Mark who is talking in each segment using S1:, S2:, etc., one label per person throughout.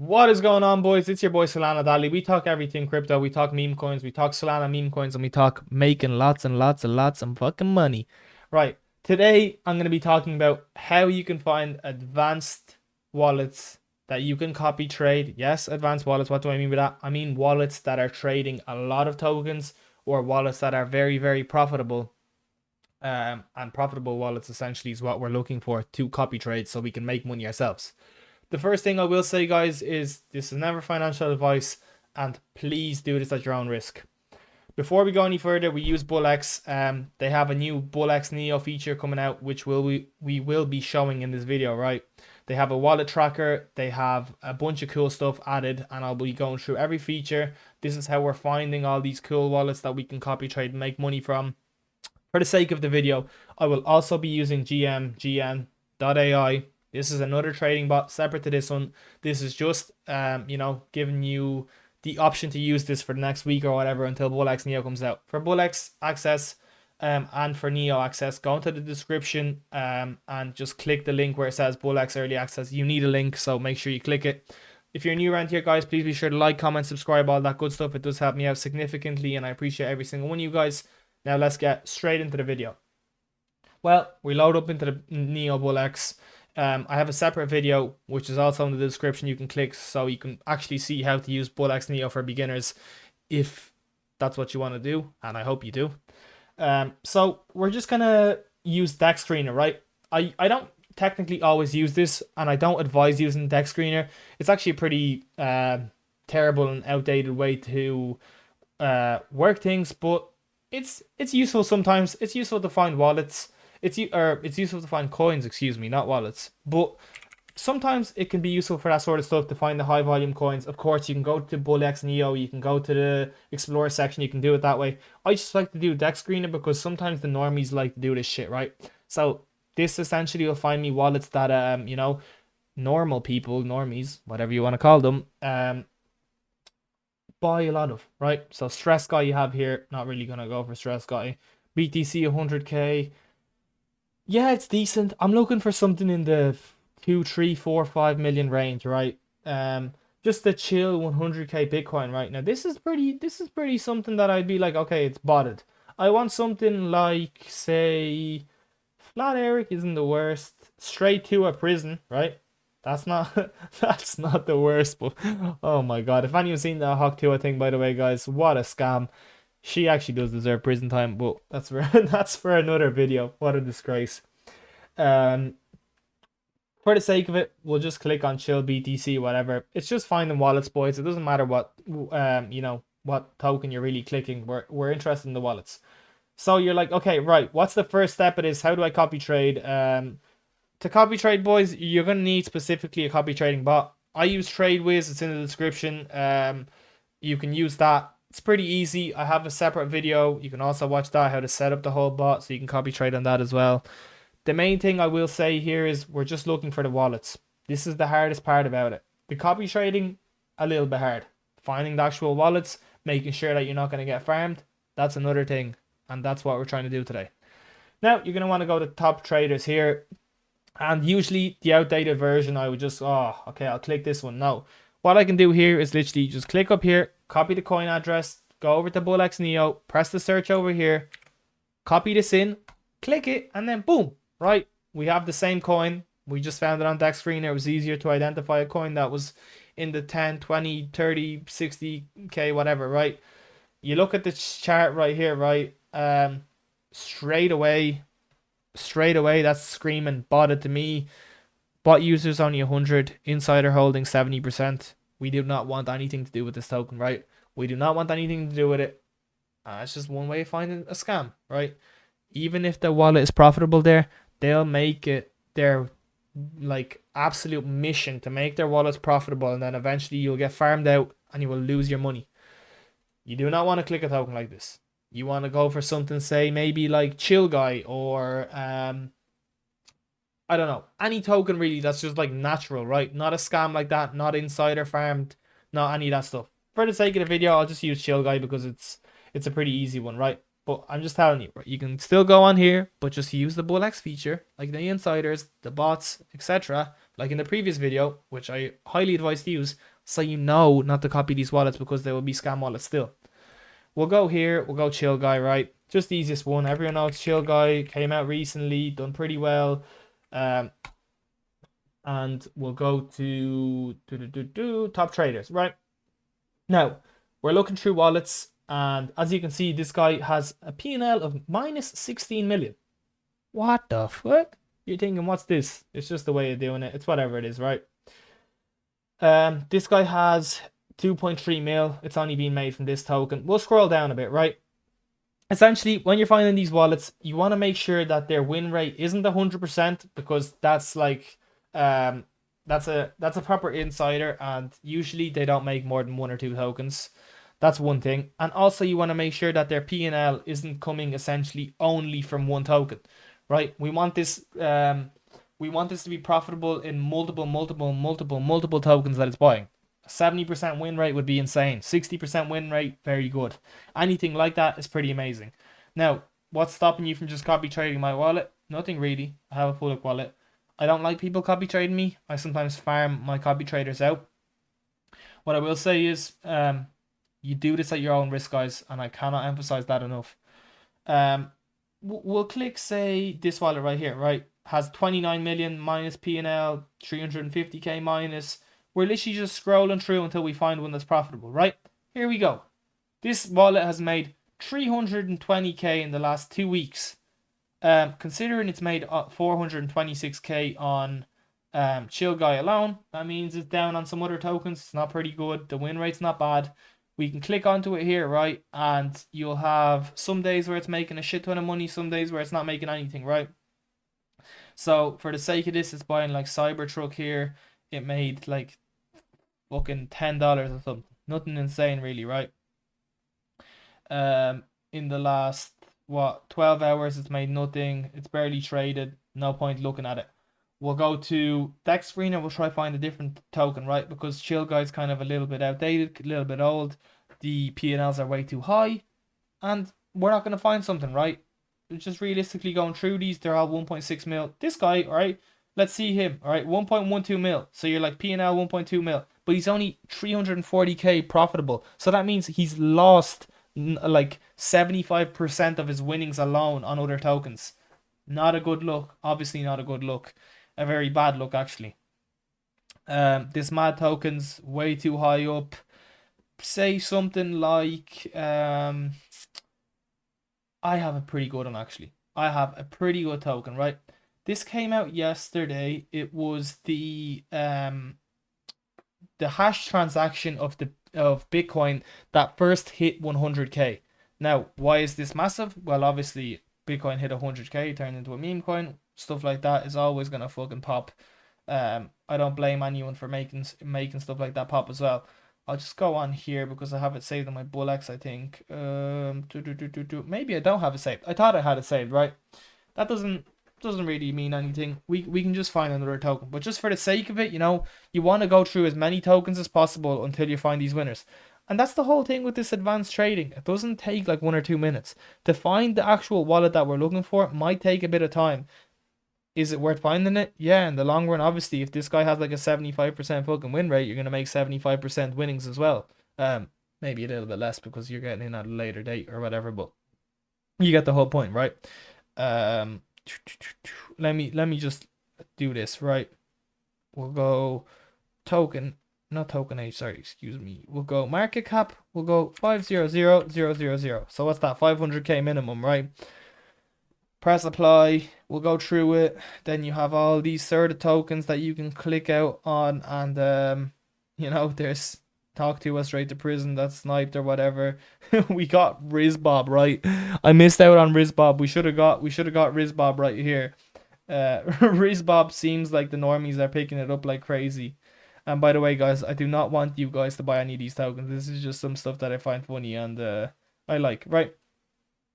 S1: What is going on, boys? It's your boy Solana Dali. We talk everything crypto. We talk meme coins. We talk Solana meme coins, and we talk making lots and lots and lots of fucking money. Right. Today, I'm going to be talking about how you can find advanced wallets that you can copy trade. Yes, advanced wallets. What do I mean by that? I mean wallets that are trading a lot of tokens or wallets that are very, very profitable. And profitable wallets essentially is what we're looking for to copy trade so we can make money ourselves. The first thing I will say, guys, is this is never financial advice, and please do this at your own risk. Before we go any further, we use BULLX. They have a new BULLX Neo feature coming out, which we will be showing in this video, right? They have a wallet tracker. They have a bunch of cool stuff added, and I'll be going through every feature. This is how we're finding all these cool wallets that we can copy trade and make money from. For the sake of the video, I will also be using GN.AI. This is another trading bot separate to this one. This is just, giving you the option to use this for the next week or whatever until BULLX Neo comes out. For BULLX access and for Neo access, go into the description and just click the link where it says BULLX Early Access. You need a link, so make sure you click it. If you're new around here, guys, please be sure to like, comment, subscribe, all that good stuff. It does help me out significantly, and I appreciate every single one of you guys. Now let's get straight into the video. Well, we load up into the Neo BULLX. I have a separate video, which is also in the description. You can click so you can actually see how to use BULLX Neo for beginners if that's what you want to do, and I hope you do. So we're just going to use Dex Screener, right? I don't technically always use this, and I don't advise using Dex Screener. It's actually a pretty terrible and outdated way to work things, but it's useful sometimes. It's useful to find wallets. It's useful to find coins, excuse me, not wallets. But sometimes it can be useful for that sort of stuff to find the high volume coins. Of course, you can go to BULLX Neo, you can go to the Explorer section, you can do it that way. I just like to do Dex Screener because sometimes the normies like to do this shit, right? So this essentially will find me wallets that normal people, normies, whatever you want to call them, buy a lot of, right? So Stress Guy you have here, not really gonna go for Stress Guy. BTC 100k. Yeah, it's decent. I'm looking for something in the 2, 3, 4, 5 million range, right? Just the chill 100k Bitcoin right now. This is pretty something that I'd be like, okay, it's botted. I want something like, say, Flat Eric isn't the worst. Straight to a prison, right? That's not that's not the worst, but oh my god. If anyone's seen the Hawk 2, I think, by the way, guys, what a scam. She actually does deserve prison time, but that's for that's for another video. What a disgrace. Um for the sake of it, we'll just click on chill BTC, whatever. It's just finding wallets, boys. It doesn't matter what token you're really clicking. We're interested in the wallets. So you're like, okay, right, what's the first step of this? How do I copy trade? To copy trade, boys, you're gonna need specifically a copy trading bot. I use TradeWiz, it's in the description. You can use that. It's pretty easy. I have a separate video. You can also watch that, how to set up the whole bot, so you can copy trade on that as well. The main thing I will say here is we're just looking for the wallets. This is the hardest part about it. The copy trading, a little bit hard. Finding the actual wallets, making sure that you're not going to get farmed, that's another thing. And that's what we're trying to do today. Now, you're going to want to go to top traders here. And usually the outdated version, I would just, okay, I'll click this one. No. What I can do here is literally just click up here, copy the coin address, go over to BULLX Neo, press the search over here, copy this in, click it, and then boom, right? We have the same coin. We just found it on Dex Screener. It was easier to identify a coin that was in the 10, 20, 30, 60k, whatever, right? You look at the chart right here, right? Straight away, that's screaming botted to me. Bot users only 100, insider holding 70%. We do not want anything to do with this token, right? We do not want anything to do with it. It's just one way of finding a scam, right? Even if the wallet is profitable there, they'll make it their like absolute mission to make their wallets profitable, and then eventually you'll get farmed out and you will lose your money. You do not want to click a token like this. You want to go for something, say, maybe like Chill Guy or I don't know, any token really that's just like natural, right? Not a scam like that, not insider farmed, not any of that stuff. For the sake of the video, I'll just use Chill Guy because it's a pretty easy one, right? But I'm just telling you, right? You can still go on here, but just use the BULLX feature, like the insiders, the bots, etc. like in the previous video, which I highly advise to use, so you know not to copy these wallets because they will be scam wallets still. We'll go here, we'll go Chill Guy, right? Just the easiest one. Everyone knows Chill Guy, came out recently, done pretty well. And we'll go to top traders, right? Now, we're looking through wallets, and as you can see, this guy has a P&L of minus 16 million. What the fuck? You're thinking, what's this? It's just the way of doing it. It's whatever it is, right? This guy has 2.3 mil. It's only been made from this token. We'll scroll down a bit, right? Essentially, when you're finding these wallets, you want to make sure that their win rate isn't 100% because that's like that's a proper insider, and usually they don't make more than 1 or 2 tokens. That's one thing. And also you want to make sure that their P&L isn't coming essentially only from one token, right? We want this to be profitable in multiple tokens that it's buying. 70% win rate would be insane. 60% win rate, very good. Anything like that is pretty amazing. Now, what's stopping you from just copy trading my wallet? Nothing really. I have a BULLX wallet. I don't like people copy trading me. I sometimes farm my copy traders out. What I will say is, you do this at your own risk, guys, and I cannot emphasize that enough. We'll click, say, this wallet right here, right? Has 29 million minus P&L, 350k minus. We're literally just scrolling through until we find one that's profitable, right? Here we go. This wallet has made 320k in the last 2 weeks. Considering it's made 426k on Chill Guy alone, that means it's down on some other tokens. It's not pretty good. The win rate's not bad. We can click onto it here, right? And you'll have some days where it's making a shit ton of money, some days where it's not making anything, right? So for the sake of this, it's buying like Cybertruck here. It made like fucking $10 or something. Nothing insane really, right? In the last 12 hours it's made nothing. It's barely traded. No point looking at it. We'll go to Deck Screener. We'll try find a different token, right? Because Chill Guy's kind of a little bit outdated, a little bit old. The P&Ls are way too high, and we're not going to find something, right? Just realistically going through these, they're all 1.6 mil. This guy, all right, let's see him, all right, 1.12 mil. So you're like P&L 1.2 mil, but he's only 340k profitable. So that means he's lost like 75% of his winnings alone on other tokens. Not a good look. Obviously not a good look. A very bad look, actually. This mad token's way too high up. Say something like I have a pretty good one, actually. I have a pretty good token, right? This came out yesterday. It was the hash transaction of Bitcoin that first hit 100k. Now, why is this massive? Well, obviously Bitcoin hit 100k, turned into a meme coin. Stuff like that is always gonna fucking pop. I don't blame anyone for making stuff like that pop as well. I'll just go on here because I have it saved on my BULLX, I think. Maybe I don't have it saved. I thought I had it saved, right? That doesn't really mean anything. We can just find another token. But just for the sake of it, you know, you want to go through as many tokens as possible until you find these winners. And that's the whole thing with this advanced trading. It doesn't take like 1 or 2 minutes. To find the actual wallet that we're looking for might take a bit of time. Is it worth finding it? Yeah, in the long run, obviously, if this guy has like a 75% fucking win rate, you're going to make 75% winnings as well. Maybe a little bit less because you're getting in at a later date or whatever, but you get the whole point, right? Let me just do this, right? We'll go token, not token age, sorry, excuse me. We'll go market cap, we'll go 500000. So what's that? 500k minimum, right? Press apply. We'll go through it. Then you have all these sort of tokens that you can click out on, and you know, there's talk to us straight to prison, that's sniped or whatever. We got Rizbob, right? I missed out on Rizbob. We should have got Rizbob right here. Rizbob seems like the normies are picking it up like crazy. And by the way, guys, I do not want you guys to buy any of these tokens. This is just some stuff that I find funny and I like, right?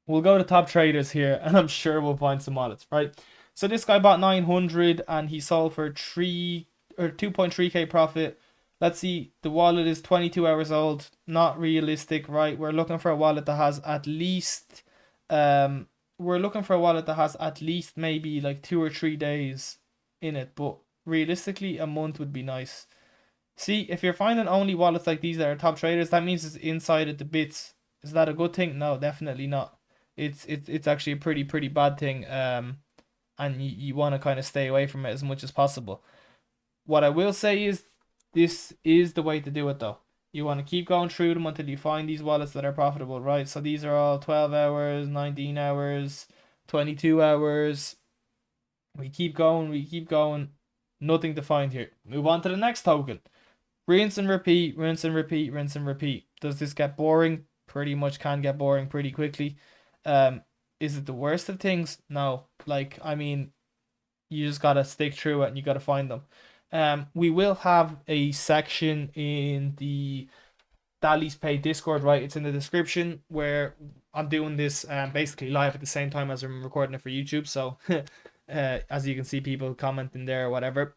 S1: We'll go to top traders here, and I'm sure we'll find some wallets, right? So this guy bought 900 and he sold for 2.3k profit. Let's see, the wallet is 22 hours old. Not realistic, right? We're looking for a wallet that has at least maybe like 2 or 3 days in it, but realistically, a month would be nice. See, if you're finding only wallets like these that are top traders, that means it's inside at the bits. Is that a good thing? No, definitely not. It's actually a pretty bad thing. And you want to kind of stay away from it as much as possible. What I will say is this is the way to do it though. You want to keep going through them until you find these wallets that are profitable, right? So these are all 12 hours, 19 hours, 22 hours. We keep going, we keep going. Nothing to find here. Move on to the next token. Rinse and repeat, rinse and repeat, rinse and repeat. Does this get boring? Pretty much can get boring pretty quickly. Um, is it the worst of things? No. Like, I mean, you just gotta stick through it and you gotta find them. We will have a section in the Dali's Pay Discord, right? It's in the description where I'm doing this basically live at the same time as I'm recording it for YouTube. So, as you can see, people commenting there or whatever.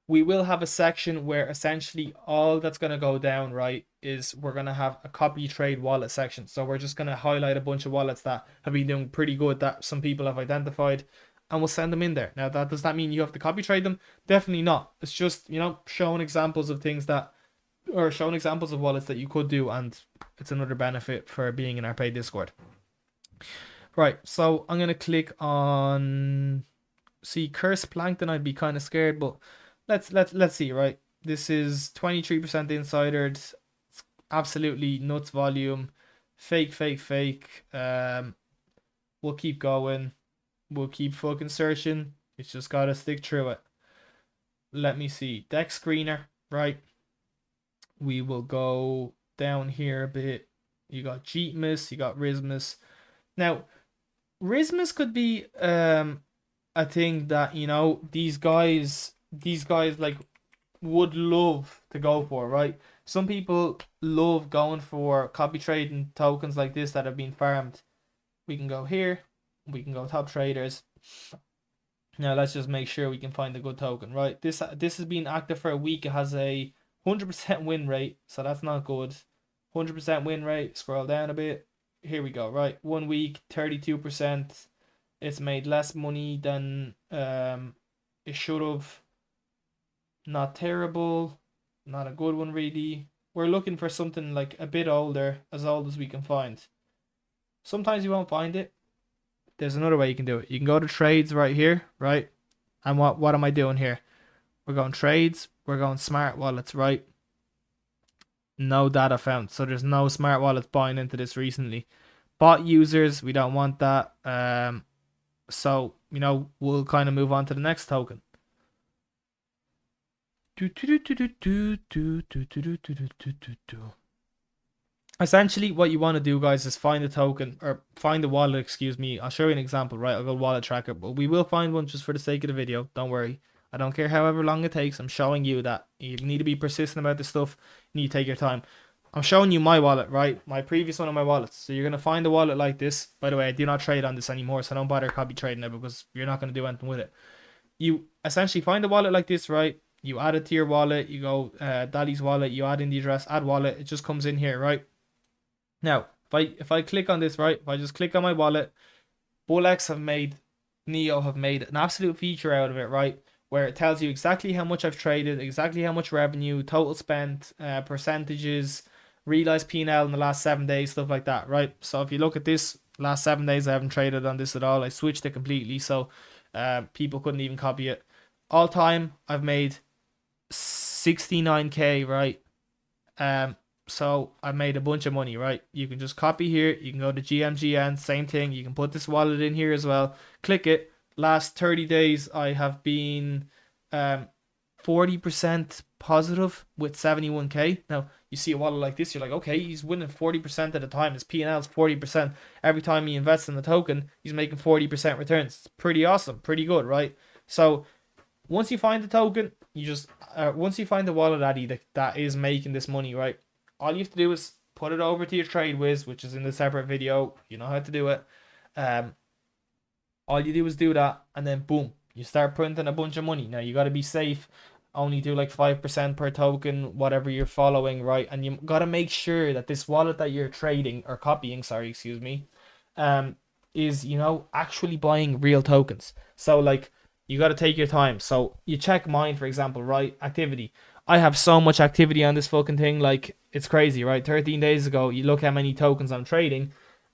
S1: We will have a section where essentially all that's going to go down, right, is we're going to have a copy trade wallet section. So we're just going to highlight a bunch of wallets that have been doing pretty good that some people have identified, and we'll send them in there. Now, does that mean you have to copy trade them? Definitely not. It's just, showing examples of things that, or showing examples of wallets that you could do, and it's another benefit for being in our paid Discord. Right, so I'm going to click on, see, Curse Plankton. I'd be kind of scared, but let's see, right? This is 23% insider. It's absolutely nuts volume. Fake. We'll keep going. We'll keep fucking searching. It's just gotta stick through it. Let me see. Deck screener, right? We will go down here a bit. You got Jeetmas, you got Rismus. Now, Rismus could be a thing that, these guys like would love to go for, right? Some people love going for copy trading tokens like this that have been farmed. We can go here, we can go top traders. Now let's just make sure we can find a good token, right? This has been active for a week. It has a 100% win rate, so that's not good. 100% win rate. Scroll down a bit. Here we go, right? 1 week, 32%. It's made less money than it should have. Not terrible, not a good one really. We're looking for something like a bit older, as old as we can find. Sometimes you won't find it. There's another way you can do it. You can go to trades right here, right? And what am I doing here? We're going trades, we're going smart wallets, right? No data found. So there's no smart wallets buying into this recently. Bot users, we don't want that. So, we'll kind of move on to the next token. Essentially, what you want to do, guys, is find a token or find a wallet. Excuse me. I'll show you an example, right? I'll go wallet tracker, but we will find one just for the sake of the video. Don't worry. I don't care however long it takes. I'm showing you that you need to be persistent about this stuff. You need to take your time. I'm showing you my wallet, right? My previous one of my wallets. So you're going to find a wallet like this. By the way, I do not trade on this anymore, so don't bother copy trading it because you're not going to do anything with it. You essentially find a wallet like this, right? You add it to your wallet. You go Dali's wallet. You add in the address, add wallet. It just comes in here, right? Now, if I click on this, right? If I just click on my wallet, BULLX Neo have made an absolute feature out of it, right? Where it tells you exactly how much I've traded, exactly how much revenue, total spent, percentages, realized P&L in the last 7 days, stuff like that, right? So if you look at this, last 7 days I haven't traded on this at all. I switched it completely, so people couldn't even copy it. All time, I've made 69k, right? So I made a bunch of money, right? You can just copy here. You can go to GMGN, same thing. You can put this wallet in here as well. Click it. Last 30 days, I have been 40% positive with 71k. Now, you see a wallet like this, you're like, okay, he's winning 40% at a time. His P&L is 40%. Every time he invests in the token, he's making 40% returns. It's pretty awesome, pretty good, right? So once you find the token, you just once you find the wallet that is making this money, right? All you have to do is put it over to your trade whiz, which is in the separate video. You know how to do it. All you do is do that, and then boom, you start printing a bunch of money. Now you got to be safe. Only do like 5% per token, whatever you're following, right? And you got to make sure that this wallet that you're trading or copying, sorry, excuse me, is actually buying real tokens. So like You got to take your time. So you check mine, for example, right? Activity. I have so much activity on this fucking thing, like it's crazy, right? 13 days ago, you look how many tokens I'm trading,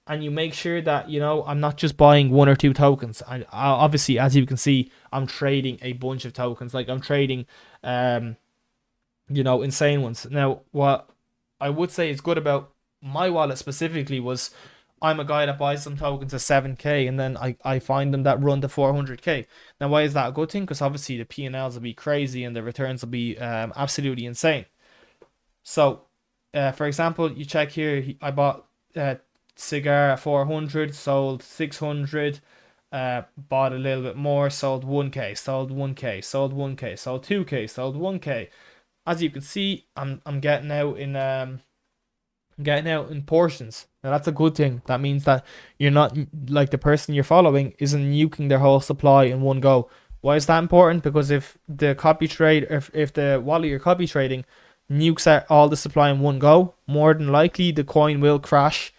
S1: and you make sure that I'm not just buying one or two tokens. I obviously, as you can see, I'm trading a bunch of tokens. Like I'm trading, um, insane ones. Now, what I would say is good about my wallet specifically was I'm a guy that buys some tokens at 7k and then I find them that run to 400k. Now, why is that a good thing? Because obviously the P&Ls will be crazy and the returns will be absolutely insane. So, for example, you check here, I bought cigar at 400, sold 600, bought a little bit more, sold 1k, sold 1k, sold 1k, sold 2k, sold 1k. As you can see, I'm getting out in portions. Now that's a good thing. That means that you're not like the person you're following isn't nuking their whole supply in one go. Why is that important? Because if the copy trade, if the wallet you're copy trading nukes out all the supply in one go, more than likely the coin will crash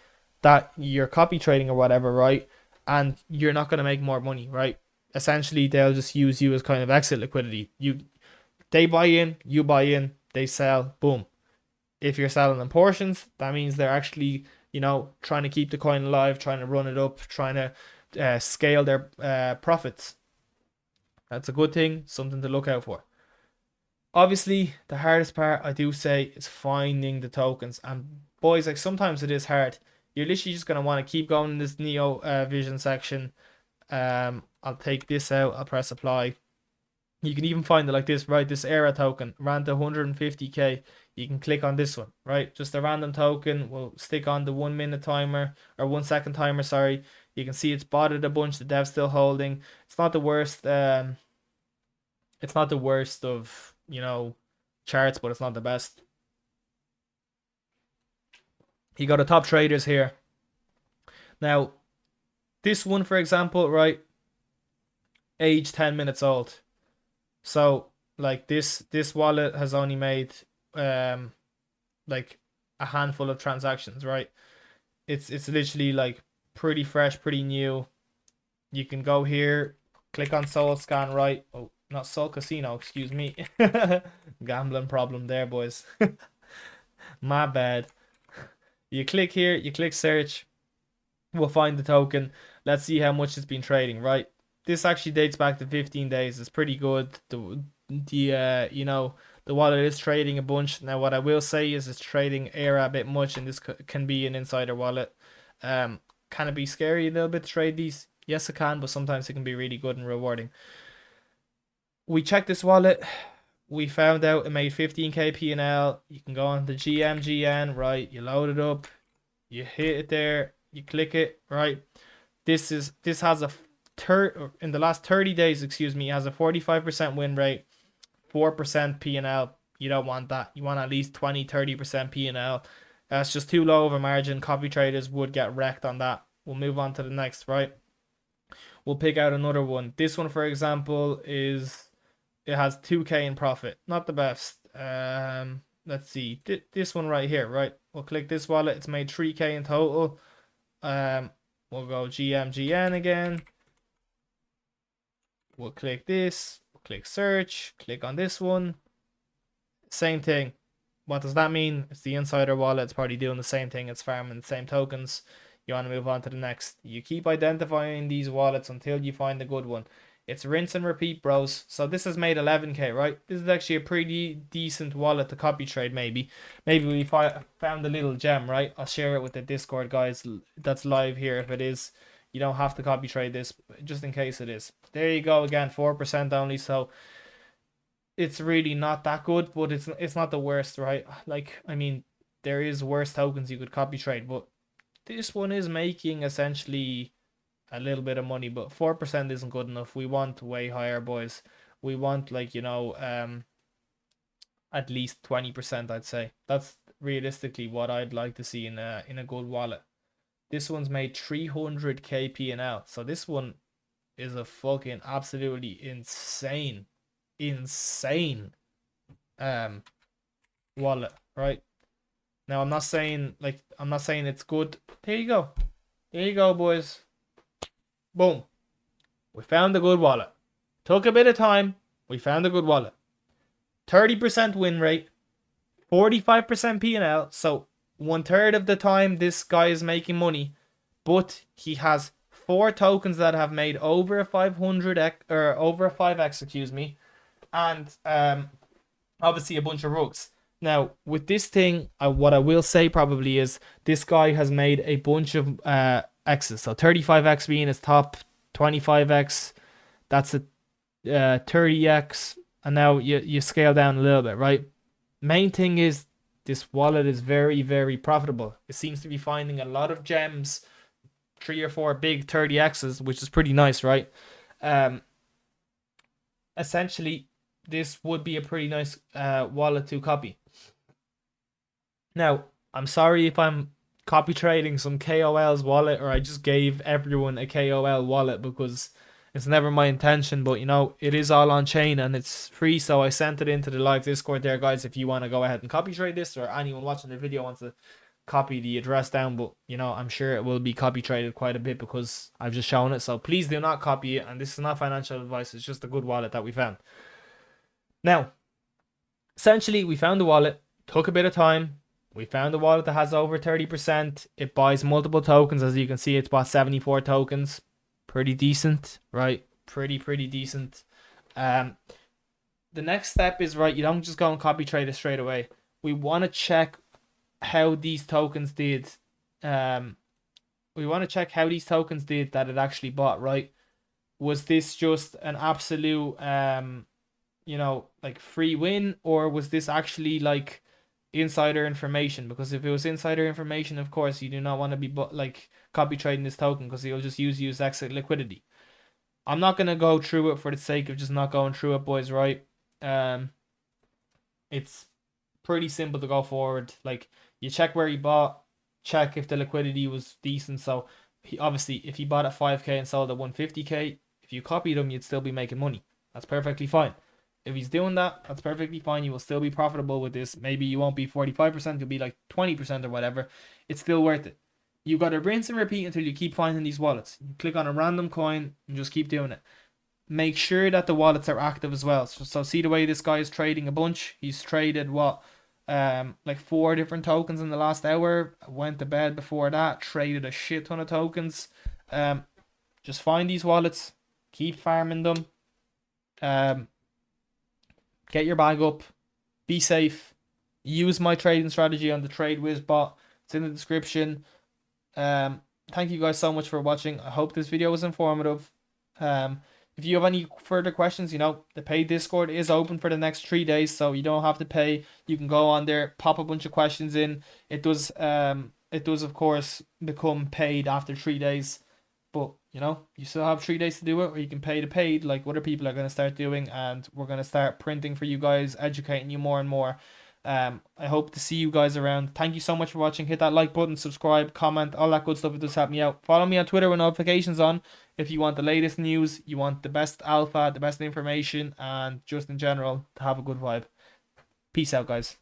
S1: that you're copy trading or whatever, right? And you're not going to make more money, right? Essentially, they'll just use you as kind of exit liquidity. They buy in, you buy in, they sell, boom. If you're selling in portions, that means they're actually, trying to keep the coin alive, trying to run it up, trying to scale their profits. That's a good thing, something to look out for. Obviously, the hardest part I do say is finding the tokens. And boys, like sometimes it is hard. You're literally just gonna want to keep going in this Neo Vision section. I'll take this out. I'll press apply. You can even find it like this, right? This era token ran to 150k. You can click on this one, right? Just a random token. We'll stick on the 1 minute timer or 1 second timer. Sorry. You can see it's botted a bunch. The dev's still holding. It's not the worst. It's not the worst of charts, but it's not the best. You got the top traders here. Now, this one, for example, right? Age 10 minutes old. So like this wallet has only made um like a handful of transactions, right? It's literally like pretty fresh, pretty new. You can go here, click on Soul Scan, right? Oh, not Soul Casino, excuse me. Gambling problem there, boys. My bad. You click here, you click search, we'll find the token. Let's see how much it's been trading, right? This actually dates back to 15 days. It's pretty good. The wallet is trading a bunch. Now what I will say is it's trading ARA a bit much, and this can be an insider wallet. Can it be scary a little bit to trade these? Yes, it can, but sometimes it can be really good and rewarding. We checked this wallet. We found out it made 15k P&L. You can go on the GMGN, right? You load it up, you hit it there, you click it, right? This has a in the last 30 days, excuse me, it has a 45% win rate, 4% P&L. You don't want that. You want at least 20-30% P&L. That's just too low of a margin. Copy traders would get wrecked on that. We'll move on to the next, right? We'll pick out another one. This one, for example, it has 2k in profit. Not the best. Let's see. This one right here, right? We'll click this wallet. It's made 3k in total. We'll go GMGN again. We'll click this. We'll click search. Click on this one. Same thing. What does that mean? It's the insider wallet. It's probably doing the same thing. It's farming the same tokens. You want to move on to the next. You keep identifying these wallets until you find a good one. It's rinse and repeat, bros. So this has made 11k, right? This is actually a pretty decent wallet to copy trade, maybe. Maybe we found a little gem, right? I'll share it with the Discord guys that's live here if it is. You don't have to copy trade this, just in case it is. There you go again, 4% only. So it's really not that good, but it's not the worst, right? Like, I mean, there is worse tokens you could copy trade, but this one is making essentially a little bit of money, but 4% isn't good enough. We want way higher, boys. We want like, at least 20%, I'd say. That's realistically what I'd like to see in a good wallet. This one's made 300k P&L. So this one is a fucking absolutely insane wallet, right? Now I'm not saying it's good. There you go. There you go, boys. Boom. We found a good wallet. Took a bit of time. We found a good wallet. 30% win rate, 45% P&L. So 1/3 of the time this guy is making money, but he has 4 tokens that have made over a 500x or over a 5x, excuse me, and obviously a bunch of rugs. Now with this thing, what I will say probably is this guy has made a bunch of x's. So 35x being his top, 25x, that's a 30x, and now you scale down a little bit, right? Main thing is this wallet is very, very profitable. It seems to be finding a lot of gems, 3 or 4 big 30x's, which is pretty nice, right? Um, Essentially, this would be a pretty nice wallet to copy. Now, I'm sorry if I'm copy trading some KOL's wallet, or I just gave everyone a KOL wallet, because it's never my intention, but it is all on chain and it's free, so I sent it into the live Discord there, guys, if you want to go ahead and copy trade this, or anyone watching the video wants to copy the address down, but I'm sure it will be copy traded quite a bit because I've just shown it, so please do not copy it, and this is not financial advice, it's just a good wallet that we found. Now, essentially, we found the wallet, took a bit of time. We found a wallet that has over 30%. It buys multiple tokens. As you can see, it's bought 74 tokens. Pretty decent, right? Pretty decent. The next step is, right, you don't just go and copy trade it straight away. We want to check how these tokens did. We want to check how these tokens did that it actually bought, right? Was this just an absolute like free win, or was this actually like insider information? Because if it was insider information, of course you do not want to be like copy trading this token, because he'll just use you as exit liquidity. I'm not gonna go through it for the sake of just not going through it, boys, right? It's pretty simple to go forward. Like, you check where he bought, check if the liquidity was decent. So he obviously, if he bought at 5k and sold at 150k, if you copied him, you'd still be making money. That's perfectly fine. If he's doing that, that's perfectly fine. You will still be profitable with this. Maybe you won't be 45%, you'll be like 20% or whatever. It's still worth it. You got to rinse and repeat until you keep finding these wallets. You click on a random coin and just keep doing it. Make sure that the wallets are active as well. So see the way this guy is trading a bunch. He's traded like 4 different tokens in the last hour. Went to bed before that. Traded a shit ton of tokens. Just find these wallets. Keep farming them. Get your bag up. Be safe. Use my trading strategy on the TradeWiz bot. It's in the description. Thank you guys so much for watching. I hope this video was informative. If you have any further questions, the paid Discord is open for the next 3 days, so you don't have to pay. You can go on there, pop a bunch of questions in. It does of course become paid after 3 days, but you still have 3 days to do it, or you can pay the paid like other people are going to start doing, and we're going to start printing for you guys, educating you more and more. I hope to see you guys around. Thank you so much for watching. Hit that like button, subscribe, comment, all that good stuff. It does help me out. Follow me on Twitter with notifications on if you want the latest news, you want the best alpha, the best information, and just in general to have a good vibe. Peace out, guys.